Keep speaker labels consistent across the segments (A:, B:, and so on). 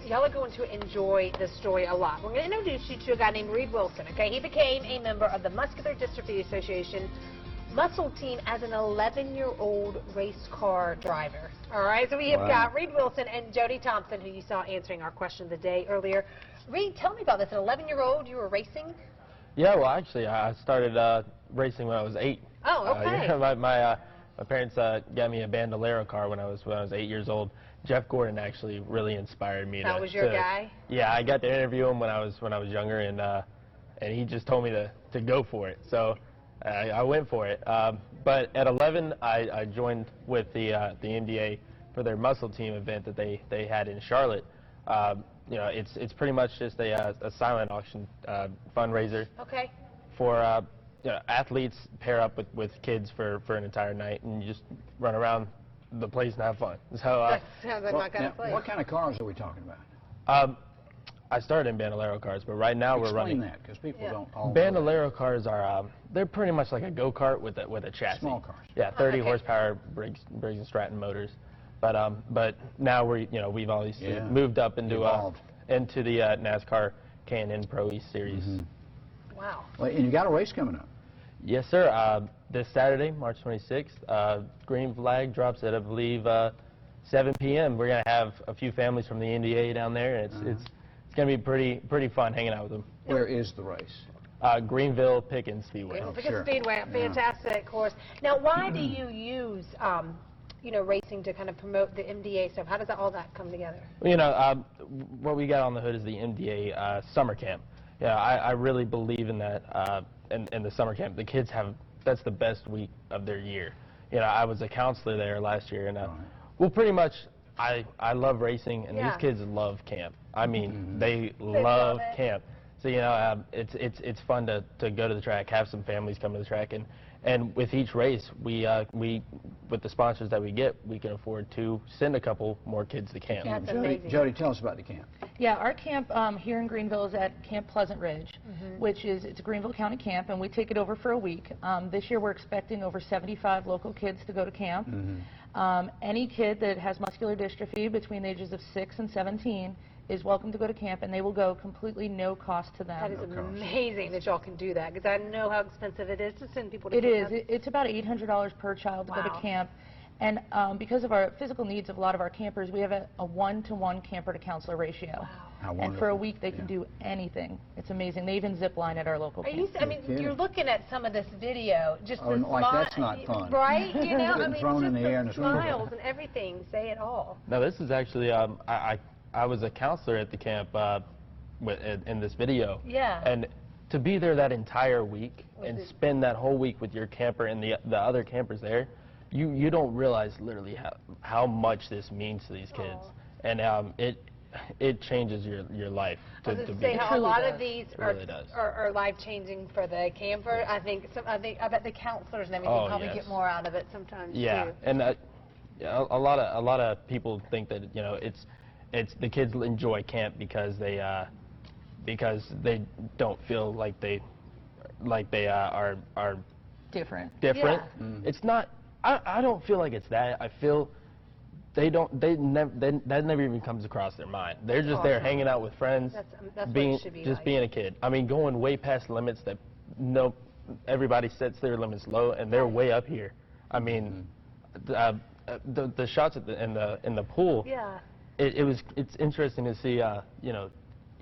A: y'all are going to enjoy this story a lot. We're going to introduce you to a guy named Reid Wilson, okay? He became a member of the Muscular Dystrophy Association muscle team as an 11-year-old race car driver. All right, so we have got Reid Wilson and Jody Thompson, who you saw answering our question of the day earlier. Reid, tell me about this. An 11-year-old, you were racing?
B: Yeah, well, actually, I started racing when I was 8.
A: Oh, okay.
B: Yeah, my parents got me a Bandolero car when I was 8 years old. Jeff Gordon actually really inspired me.
A: That was your guy?
B: Yeah, I got to interview him when I was younger, and he just told me to go for it. So I went for it. But at 11, I joined with the MDA for their muscle team event that they had in Charlotte. You know, it's pretty much just a silent auction fundraiser.
A: Okay.
B: For you know, athletes pair up with kids for an entire night, and you just run around the place and have fun. So
A: that sounds like my kind of place.
C: What kind of cars are we talking about?
B: I started in Bandolero cars, but right now we're running.
C: Explain that, because people don't all
B: Bandolero cars are they're pretty much like a go-kart with a chassis.
C: Small cars.
B: Yeah, 30 horsepower Briggs and Stratton motors. But now we've always moved up into the NASCAR K&N Pro East Series.
A: Wow.
C: Well, and you got a race coming up.
B: Yes, sir. This Saturday, March 26th, green flag drops at, I believe, 7 p.m. We're gonna have a few families from the NDA down there, and it's gonna be pretty fun hanging out with them.
C: Where is the race?
B: Greenville Pickens Speedway.
A: Greenville Pickens Speedway, fantastic course. Now, why do you use racing to kind of promote the MDA stuff? How does all that come together?
B: You know, what we got on the hood is the MDA Summer Camp. Yeah, I really believe in that. In the summer camp, the kids that's the best week of their year. You know, I was a counselor there last year, and well, pretty much I love racing, and these kids love camp. I mean, they love camp. So you know, it's fun to go to the track, have some families come to the track, and with each race, we with the sponsors that we get, we can afford to send a couple more kids to camp.
A: That's amazing.
C: Jody, tell us about the camp.
D: Yeah, our camp here in Greenville is at Camp Pleasant Ridge, which it's a Greenville County camp, and we take it over for a week. This year we're expecting over 75 local kids to go to camp. Any kid that has muscular dystrophy between the ages of 6 and 17 is welcome to go to camp, and they will go completely no cost to them.
A: That is amazing that y'all can do that, because I know how expensive it is to send people to camp.
D: It is. It's about $800 per child to go to camp. And because of our physical needs of a lot of our campers, we have a 1-to-1 camper to counselor ratio.
A: Wow.
C: How
D: and for a week, they can do anything. It's amazing. They even zip line at our local camp.
A: I mean, you're looking at some of this video, just the
C: like that's not fun.
A: Right? You know, I mean,
C: thrown in the air and
A: the smiles and everything, say it all.
B: No, this is actually, I was a counselor at the camp in this video.
A: Yeah.
B: And to be there that entire week and spend that whole week with your camper and the other campers there, you don't realize literally how much this means to these kids. And it changes your life.
A: I was say how a lot of these are life-changing for the camper. I bet the counselors and everything probably get more out of it sometimes too.
B: And a lot of people think that it's the kids enjoy camp because they don't feel like they are
D: different.
B: Yeah. It's not. I don't feel like it's that. I feel that never even comes across their mind. They're just there hanging out with friends,
A: that's
B: being
A: what it should be like.
B: being a kid. I mean, going way past limits that everybody sets their limits low, and they're way up here. I mean, the shots in the pool.
A: Yeah.
B: It's interesting to see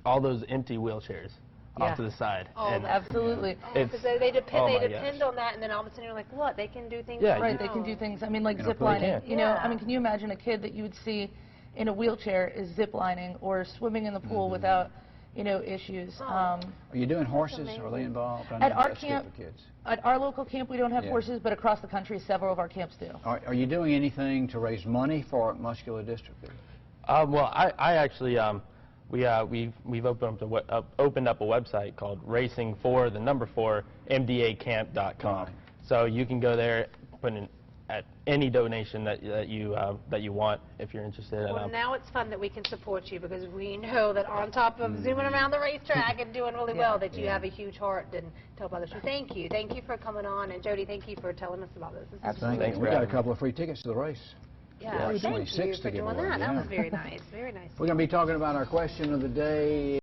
B: all those empty wheelchairs off to the side.
A: Oh,
B: and
D: absolutely.
A: Because they depend on that, and then all of a sudden you're like, what? They can do things.
D: Right, they can do things. I mean, like zip lining. You know, I mean, can you imagine a kid that you would see in a wheelchair is zip lining or swimming in the pool without, issues?
C: Are you doing horses? Are they involved?
D: At our camp, at our local camp, we don't have horses, but across the country, several of our camps do.
C: Are you doing anything to raise money for muscular dystrophy?
B: Well, I actually we've opened up a website called racing4MDAcamp.com. So you can go there, put in at any donation that you want if you're interested.
A: Well, now it's fun that we can support you, because we know that on top of zooming around the racetrack and doing really well, that you have a huge heart and tell others. So thank you for coming on, and Jody, thank you for telling us about this.
C: Absolutely. We've got a couple of free tickets to the race.
A: Yeah,
C: March
A: thank
C: 26th
A: you
C: to
A: for
C: give
A: doing
C: away,
A: that. That
C: yeah.
A: was very nice. Very nice.
C: We're going to be talking about our question of the day.